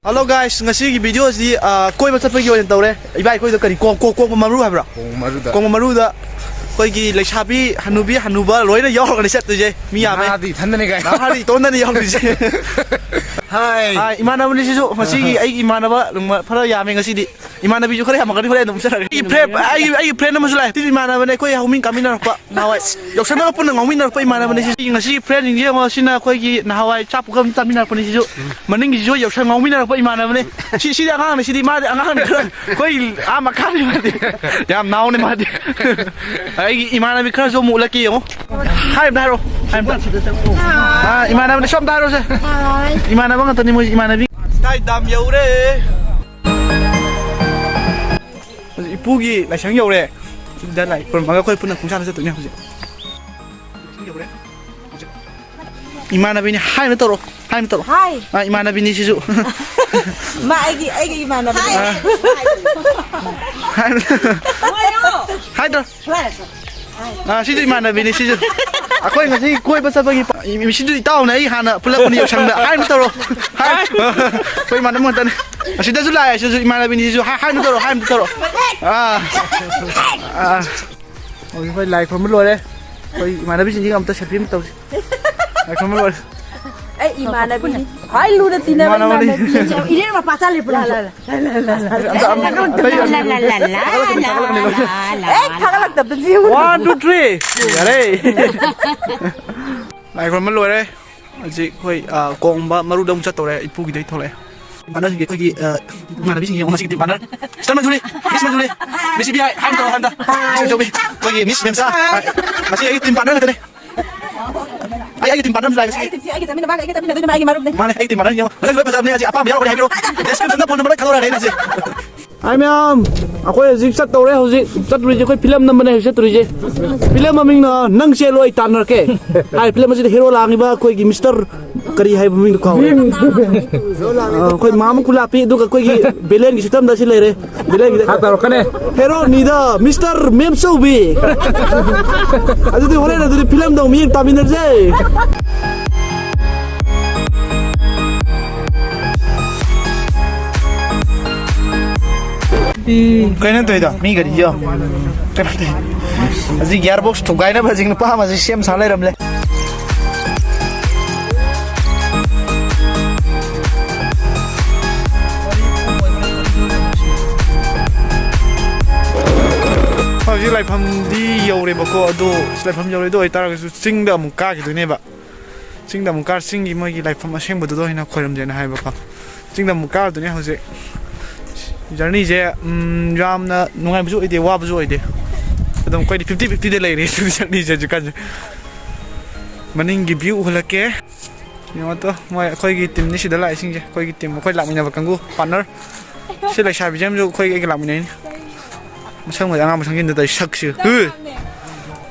Hello guys, ngasi ki video si koi ba chapagi oin tawre ibai koi da kari kong maru habra kong maru da koi ki lesabi hanuba loina yaw ga set tuje mi ya me hadi thandane gai hadi ton da ni yaw tuje hi imana bani sisu ngasi ki ai imana ba lungma phara ya me ngasi di imana bi ju khare hamagani khare num sara ai friend na musulai ti imana bani koi hauming kamina pa nawai yoksana pun ngawmin na pa imana bani sisu ngasi friend ni je ma sina koi ki nawai chap kam tamina pa ni sisu maning ki jo yoksana ngawmin na pa imana bani si da ngang ni si di ma angang ni koi ama khani ma di yam naw ni ma di ai imana bi khara jo mu laki yo hai da ro hai imana bani shop da ro se imana bang tani mo imana bi dai dam yo re ipugi lai sang yo re da lai pon ma koi pun khung sa se tu nya huje yo re imana bi ni hai na toro hai imana bi ni sisu ma ai imana bi hai da sisu imana bi ni sisu akoi ngasi koi ba sa bagi mi sisu tau na ai hana pulak ni yo sang da hai na toro hai koi mana mo tan asida su lai sisu imana bi ni sisu hai na toro oi phải lại không mất rồi đấy oi imana bi chính ông ta sẽ phim tàu lại không mất rồi ai imana bi hai lu da tina imana bi ini ma pasal le pula la thak tập gì 1 2 3 ya đấy lại không mất rồi đấy chị koi kong ba maru dong chat tàu đấy ipu ki dei thole mana sih koi ki imana bi sing ông masih di mana stand juli misi bi hai tàu handa coba koi ki miss memsa masih ai tim partner tadi ai tim partner lagi sih ai kita mina dulu ai maru mana ai tim partner yang lagi pasal ni aja apa biar orang hero description na phone number kalau ada ni sih ai ma'am akoy hojik chat tawre hojik chat rije koi film number ne chat rije film maming na nang se loi tanar ke ai film ji hero langi ba koi gi mister kari hai maming ko koi mam kula pi du koi gi belen gi system da si lere belen gi hatar kane hero ni da mister mem so bi adu de hore na du film dong mi taminer je cái này tôi đó mi cái gì vậy cái này gì gearbox thùng cái này mà gì nó pa mà gì xem sao lại đâm lên hồi giờ lại phàm đi dầu này mà có đồ lại phàm dầu này đồ ta là sinh đầm một ca cái thứ này vậy sinh đầm một ca sinh gì mà cái lại phàm mà xem bữa đồ này nó khỏe lắm vậy này hay vậy sinh đầm một ca thứ này hồi giờ journey je ram na nungai bu ide wa bu ide adom koi 50-50 de lai re journey je jukan maning gi view hulake yo to moi koi gi team ni sida lai sing je koi gi team koi lakmina ba kangu partner se lai sha bi jam jo koi gi lakmina ni musang ma anga musang gi da sak su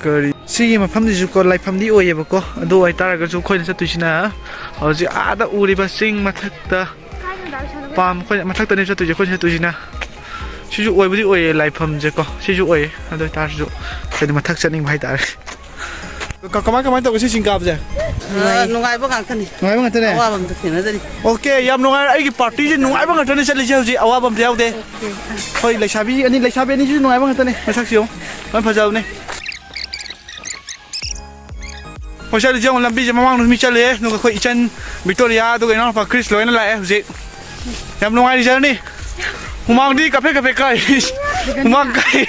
kari si ma pham ji ko lai pham di oye ba ko ado ai tar ga jo koi na tu sina ho ji a da uri ba sing ma thak ta pam koi ma thak ta ne tu je koi tu jina si ju oi bu di oi lai pham je ko si ju oi ado tar ju kai ma thak chaning bhai tar ka kamai to si singkap je nungai ba kang thani ngai bang thane awa bam thani na okay yam nungai ai ki party je nungai bang thane chali je ji awa bam jaw de koi lai sabi ani ju nungai bang thane ma thak siu man phajau ne hồi sáng giờ làm bây giờ mang nó mi chơi nó có chân Victoria tôi cái nó và Chris lối nó lại gì em nó ai đi chơi đi mang đi cà phê cây mang cây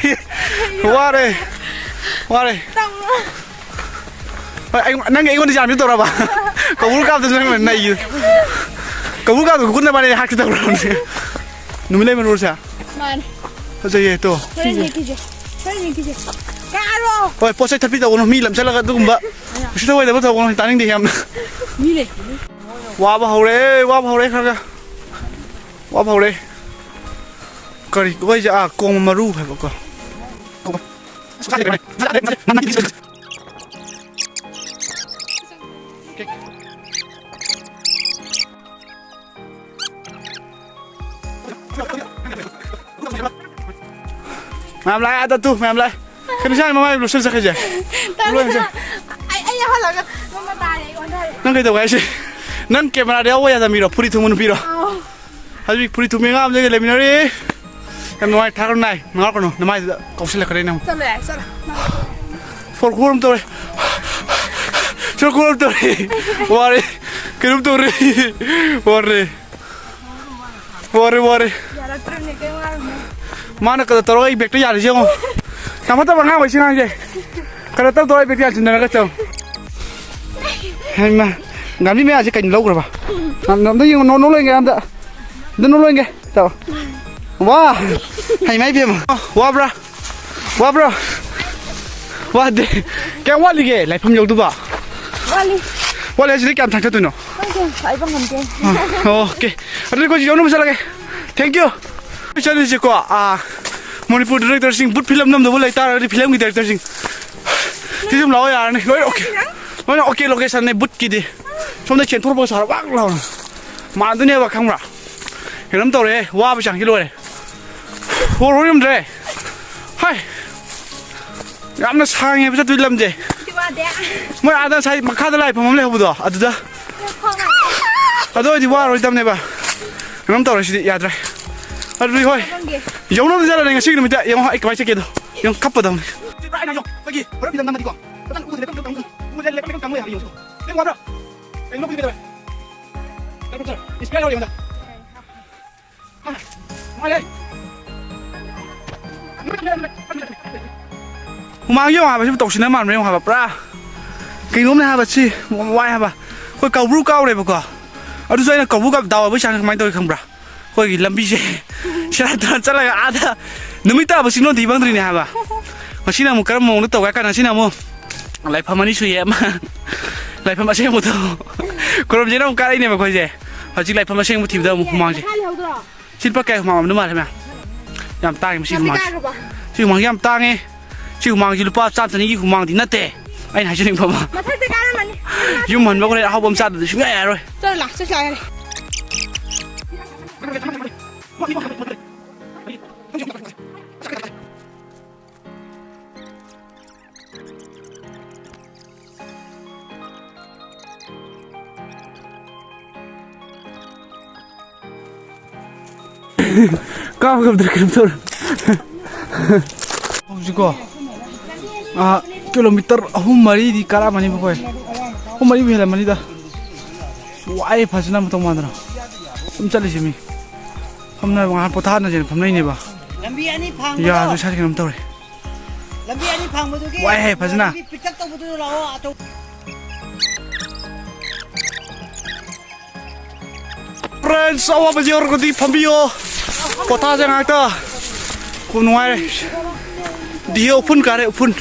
qua đây anh nghĩ con đi làm như tôi đâu bà cậu muốn cao từ lần này cậu muốn cao từ cuốn này bà này hát cái tàu rồi nó mới lên mà rồi sao sao vậy tôi ôi, bố sẽ thật biết đâu nó mi làm sao là đúng không? Chứ thôi, để bắt đầu con tán anh đi em. Mi này. Wow, bao hậu đấy không kìa. Wow, bao đấy. Coi đi, bây giờ con maru phải không? Làm lại à tu, làm lại. Cái này mà mai lúc sinh ra cái gì? Luôn chưa? ai ya hala mama ta dai on dai nang kai tawai shi nang camera de awaya da miro puri thumun piro ꯍꯧꯖꯤꯛ ꯐꯨꯔꯤꯠ ꯊꯨꯝꯃꯦ ꯉꯥꯝꯖꯒ ꯂꯩꯃꯤꯟꯅꯔꯤ ꯌꯥꯝ ꯅꯨꯡꯉꯥꯏ ꯊꯥꯔꯣ ꯅꯥꯏ ꯉꯥꯎꯔꯛꯀꯅꯨ ꯅꯃꯥꯏꯗꯨꯗ ꯀꯧꯁꯤꯜꯂꯛꯀꯅꯤ ꯅꯪ four ꯈꯣꯔꯝ ꯇꯧꯔꯦ ꯁꯣꯔ ꯈꯣꯔꯝ ꯇꯧꯔꯦ ꯋꯥꯔꯦ ꯀꯩꯅꯣꯝ ꯇꯧꯔꯦ ꯋꯥꯔꯦ ꯃꯥꯅ ꯀꯩꯅꯣ ꯇꯧꯔꯒ ꯑꯩ ꯕꯦꯛꯇ ꯌꯥꯔꯤꯁꯦ ꯌꯦꯡꯉꯣ ꯇꯥꯃꯠꯇꯕ ꯑꯉꯥꯡ ꯑꯣꯏꯁꯤ ꯑꯉꯥꯡꯁꯦ ꯀꯩꯅꯣ ꯇꯧꯗꯧ ꯑꯩ ꯕꯦꯛꯇ ꯌꯥꯟꯁꯤꯟꯅꯔꯒ ꯆꯪ ꯍꯩꯃꯥ ꯉꯥꯃꯤ ꯃꯌꯥꯝꯁꯦ ꯀꯩꯅꯣ ꯂꯧꯈ꯭ꯔꯕ ꯑꯝꯇ ꯌꯦꯡꯉꯣ ꯅꯣ ꯂꯣꯏꯒꯦ ꯑꯝꯇ ꯅꯣ ꯂꯣꯏꯒꯦ ꯇꯧ ꯋꯥ ꯍꯩꯃꯥ 이ꯕꯦꯝꯃ 와브라 와데 그냥 와리게 라이프 여기도봐 와리 아직 이렇게 안 당쳤더노 오케이 아들 거지 연놈 살라게 땡큐 미션이 짓고 아 머니푸르 디렉터 싱 붓 필름 넘도 몰라 따라 필름 기 디렉터 싱 지금 나와야 하네 너희 오케이 로케이션에 붓 기디 좀더 chen 돌아보고 살아 막 나오는 만드네 봐 강물아 이놈 또래 와브 장 길로래 호로님 돼 하이 ꯌꯥꯝꯅ ꯁꯥꯡꯉꯦꯕ ꯆꯠꯇꯣꯏ ꯂꯝꯖꯦ ꯃꯣꯏ ꯑꯥꯗ ꯉꯁꯥꯏ ꯃꯈꯥꯗ ꯂꯥꯏꯐꯝ ꯑꯃ ꯂꯩꯍꯧꯕꯗꯣ ꯑꯗꯨꯗ ꯑꯗꯨ ꯑꯣꯏꯗꯤ ꯋꯥꯔꯣꯏꯗꯕꯅꯦꯕ ꯀꯩꯅꯣꯝ ꯇꯧꯔꯦ ꯁꯤꯗꯤ ꯌꯥꯗ꯭ꯔꯦ ꯑꯗꯨꯗꯤ ꯍꯣꯏ ꯌꯧꯅꯕ ꯆꯠꯂꯅꯤ ꯉꯁꯤꯒꯤ ꯅꯨꯃꯤꯠꯇ ꯌꯦꯡꯉꯣ ꯑꯩ ꯀꯃꯥꯏꯅ ꯆꯠꯀꯦꯗꯣ ꯌꯦꯡꯉꯣ ꯀꯞꯄꯗꯧꯅꯤ Mang yêu hả bà chứ tộc xin nó màn với hả bà pra cái nôm này hả bà chi ngoài hả bà coi cầu bru cao này bà cả ở đây là cầu bru cao đào với sang mai tôi không bà coi cái làm gì sẽ chắc là à đó nếu mình ta bà xin nó thì bằng này hả bà mà xin nào một cái mông nó tàu cái này xin nào mua lại phẩm anh đi suy em lại phẩm anh xem một thằng còn làm gì đâu cái này mà coi gì họ chỉ lại phẩm anh xem một thìu đâu một mang gì xin bác cái mà nó mà thế mà làm tay mà xin mang làm tay nghe chứ không mang gì lúc sao thì những không mang thì nát tệ anh hãy cho mình phẩm nhưng mình bao giờ học bom sát thì chúng nghe rồi chơi là cao gặp được cái thôi không chứ có à kilometer ahum mari di kala mani ba koy ahum mari bihela mani da wai phasna ma tong mandra chali simi hamna wang potha na je phamnai ne ba lambi ani phang ya so sa kinam tawre lambi ani phang bu gi wai he phasna pitak to bu du lao ato friends awa ba jor ko di phambio potha jang ta ko nuai đi open cả đấy open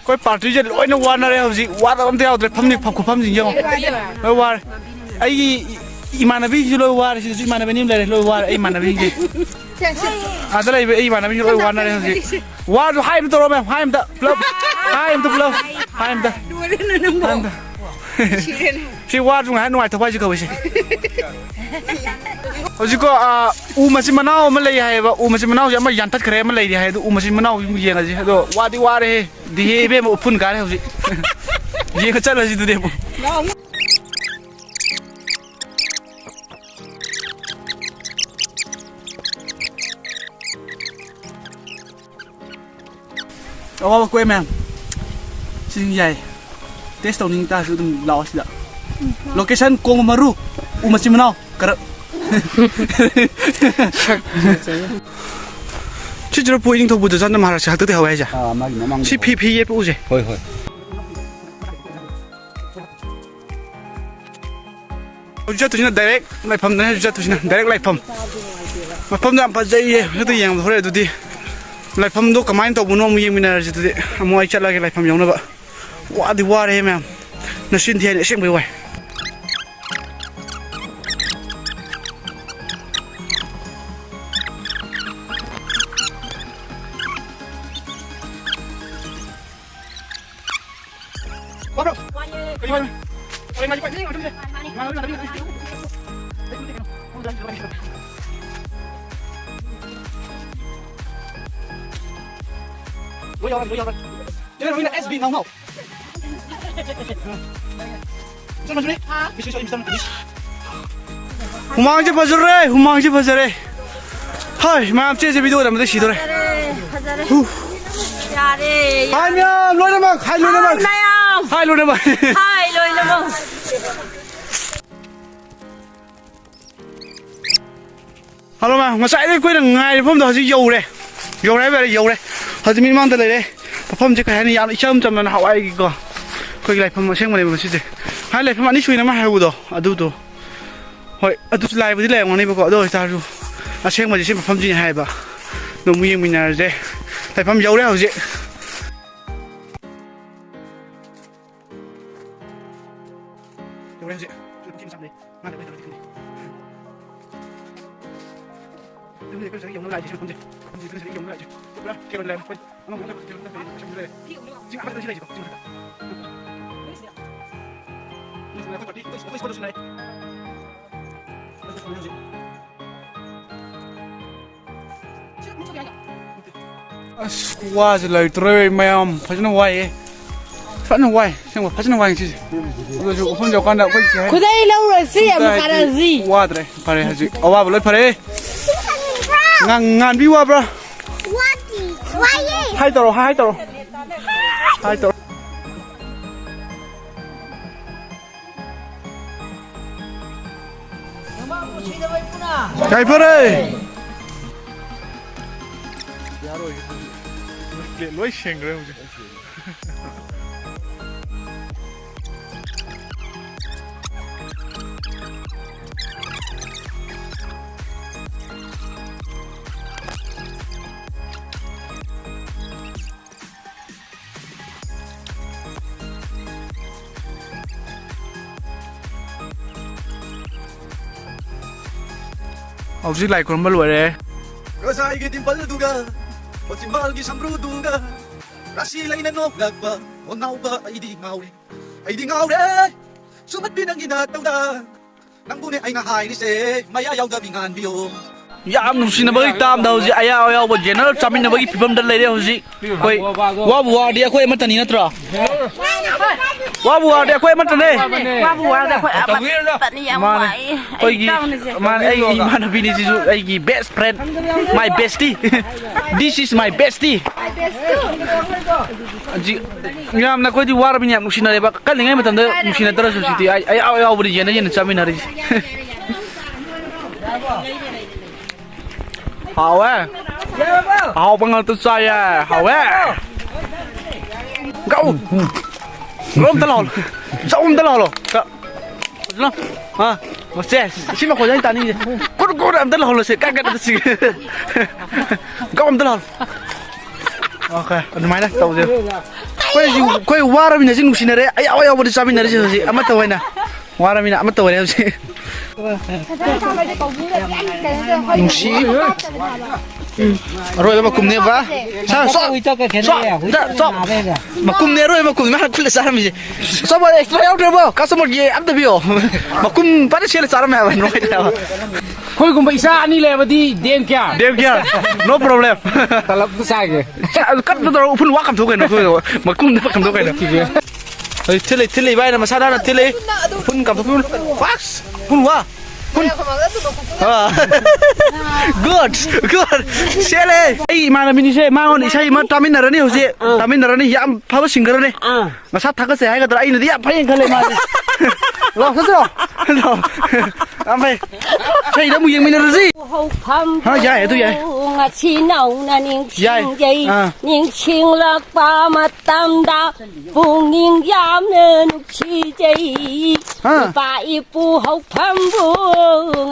coi party giờ lỗi nó quan này gì quan nó theo rồi phâm đi phâm gì nhau lỗi quan ấy imanabi chứ lỗi quan thì imanabi nim đây lỗi quan ấy imanabi gì à đây là imanabi lỗi quan này gì quan hai em tôi rồi hai em ta love hai em tôi love hai em ta chị quan chúng hai ngoài thôi chứ không gì hꯧꯖꯤꯛꯀꯣ ꯎ ꯃꯆꯤꯟ ꯃꯅꯥꯎ ꯑꯃ ꯂꯩ ꯍꯥꯏꯌꯦꯕ ꯎ ꯃꯆꯤꯟ ꯃꯅꯥꯎꯁꯦ ꯑꯃ ꯌꯥꯟꯊꯠꯈ꯭ꯔꯦ ꯑꯃ ꯂꯩꯔꯤ ꯍꯥꯏ ꯑꯗꯣ ꯎ ꯃꯆꯤꯟ ꯃꯅꯥꯎ ꯌꯦꯡꯉꯁꯤ ꯑꯗꯣ ꯋꯥꯗꯤ ꯋꯥꯔꯦꯍꯦ ꯗꯤꯍꯦ ꯏꯕꯦꯝꯃ ꯎꯐꯨꯟ ꯀꯥꯔꯦ ꯍꯧꯖꯤꯛ ꯌꯦꯡꯉ ꯆꯠꯂꯁꯤ ꯑꯗꯨꯗꯤ ꯑꯃꯨꯛ ꯑꯋꯥꯕ ꯀꯣꯏ ꯃꯌꯥꯝ ꯁꯤꯁꯤꯡ ꯌꯥꯏ ꯇꯦꯁ ꯇꯧꯅꯤꯡ ꯇꯥꯔꯁꯨ ꯑꯗꯨꯝ ꯂꯥꯛꯑꯣ ꯁꯤꯗ ꯂꯣꯀꯦꯁꯟ ꯀꯣꯡꯕ ꯃꯔꯨ ꯎ ꯃꯆꯤꯟ ꯃꯅꯥꯎ ꯀꯔꯛ 실제로 보이닝 덕부도 전남 하라시 학도 대화 해자. 아, 막이 너무 CPP에 보제. 호이 호이. 주자 투시나 다이렉 라이프함 나 주자 투시나 다이렉 라이프함. 라이프함도 안 빠져이에. 그래도 양 호래 두디. 라이프함도 가만히 또 보노 무예미나지 두디. 아무 아이 잘라게 라이프함 영나 봐. 와디 와래 매. 나 신티에 싱보이 와. Bắt đầu. Đi thôi. Ôi mà đi quay đi, đi. Mà đi. Lùi vào. Cái này là SB nào không? Sao mà đi? Hả? Bị soi im sao mà đi? 후망지 파저래 후망지 파저래 하이 마음 째제 비디오 담는데 시도래 잘해. 하이면 로이나막 하이 로이나막 나야. 하이 로이나막 하이 로이나막. Hello mà, mà chạy đi quên được ngày hôm đó gì dầu đây về đây dầu đây hơi mình mang tới đây hôm chỉ cái này ăn chôm chôm là hậu ai cái cái lại hôm mà xem mà đây mà xí gì hai lại hôm anh đi xuôi nó mà hay đâu à đâu đâu hồi à đâu lại với lại mà này bao rồi sao rồi à xem mà chỉ xem hôm gì hay bà nó mua mình là gì lại hôm dầu đấy hả gì dầu đấy gì kim sam đây mang đây cái cái sử dụng nó lại chứ không gì cái sử dụng nó lại chứ đó kêu lên quên nó không kêu nó phải trong đây chứ ăn cái này chứ không qua rồi lời tôi mày ông phải nó quay phát nó quay xem mà phát nó quay chứ rồi chụp không cho con đâu quay Cô đây lâu rồi xí em cả là gì? qua rồi phải hay gì ở vào lấy phải ngàn view bro hai tàu cái phơi đây lối xem rồi How's like from Malware? Kasay gitimpal duga, o timbal gisambru duga. Rasilay na nagba, o nauba ay di ngaure. Sumat binang ginatawda, nang bune ay ngahay ni se, mayayaw gabingan biyo. Yam nung sinabagi tam daw si ayaw bo general chamin na bagi pipam dal lere hosi koi wabu dia ko eman tani natra wabu dia ko eman tani Wabu ada kau apa? Tani yang mai. koi gi man ai man bini jisu ai gi best friend my bestie this is my bestie ji ngam na koi di war binya nung sinare ba kal ngai matam da nung sinatra su siti ai ayaw bo di jena chamin hari hào á hào bằng tôi sai à hào á gấu gấu tao lò sao tao lò rồi nó à mà xe xin mà khỏi anh ta đi cô làm tao lò rồi sẽ cắt cái gì gấu tao lò ok anh máy đó tao giờ quay qua rồi mình xin xin này ai ai bây giờ mình này gì ama tao vậy nè qua rồi mình ama tao vậy gì Nungsi, rồi mà cùng nè vả, sao mà cùng nè rồi mà cùng mà không sao làm gì, sao mà extra out rồi bao, cá sấu một gì ăn được biểu, mà cùng bắt được sao làm mày nói đâu, Koi kung isa ani lewa di dem kya. no problem, Talap ko sa ke. cắt nó đâu phun quá cầm thuốc cái nó, mà cùng nó cầm thuốc cái nó, rồi thế này vậy là mà sao đó là thế này, phun cầm thuốc phun, fax, phun quá. Good. Sele. Ai mana mini se mau ni sai ma tamin nara ni hoje. Tamin nara ni yam phaba singer ni. Ma sa thak se hai ga ai ni ya phai khale ma. Lo sa lo. Am phai. Sai da mu yang min zi. Ha ya tu ya. Ngà chi nâu na ning ching dây ning ching lạc ba mà tam đa bu ning yam nên chi dây ba y bu học phàm bu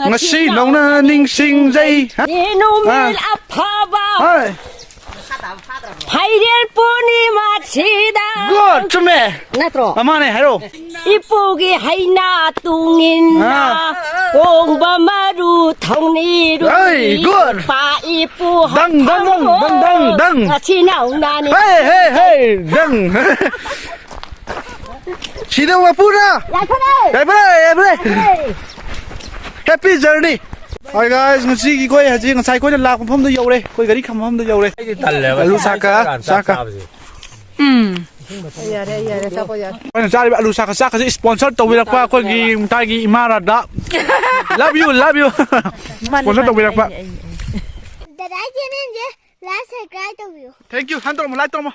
ngà chi nâu na ning ching dây ni nu mi áp phà ba hai điên bu ni mà chi da Good cho mẹ. na tro Ama này hero. ipu gi hai na tu ngin na ong ba ma ru thong ni ru Good. ba ipu Dang. chi nâu na ni Hey, dang. Chị đâu mà phun ra. Đây đây. Happy journey. Hi guys, ngasi ki koi haji ngasai koi la kom phom do yo re. Koi gari kham phom do yo re. Tal lewa. Alu saka. ꯌꯥꯔꯦ ꯆꯥꯛꯄ ꯌꯥꯔꯦ ꯑꯩꯅ ꯆꯥꯔꯤꯕ ꯑꯂꯨ ꯁꯥꯛꯀ ꯆꯥꯛꯀꯁꯦ sponsor ꯇꯧꯕꯤꯔꯛꯄ ꯑꯩꯈꯣꯏꯒꯤ ꯃꯨꯡꯇꯥꯏꯒꯤ ꯏꯃꯥꯔꯥꯗ love U sponsor ꯇꯧꯕꯤꯔꯛꯄ ꯗꯗꯥ ꯆꯦꯅꯦꯜꯁꯦ ꯂꯥꯏꯛ ꯁꯕꯁꯀ꯭ꯔꯥꯏꯕ ꯇꯧꯕꯤꯌꯨ ꯊꯦꯡꯛ ꯌꯨ ꯍꯟ ꯇꯧꯔꯝꯃꯣ ꯂꯥꯏꯛ ꯇꯧꯔꯝꯃꯣ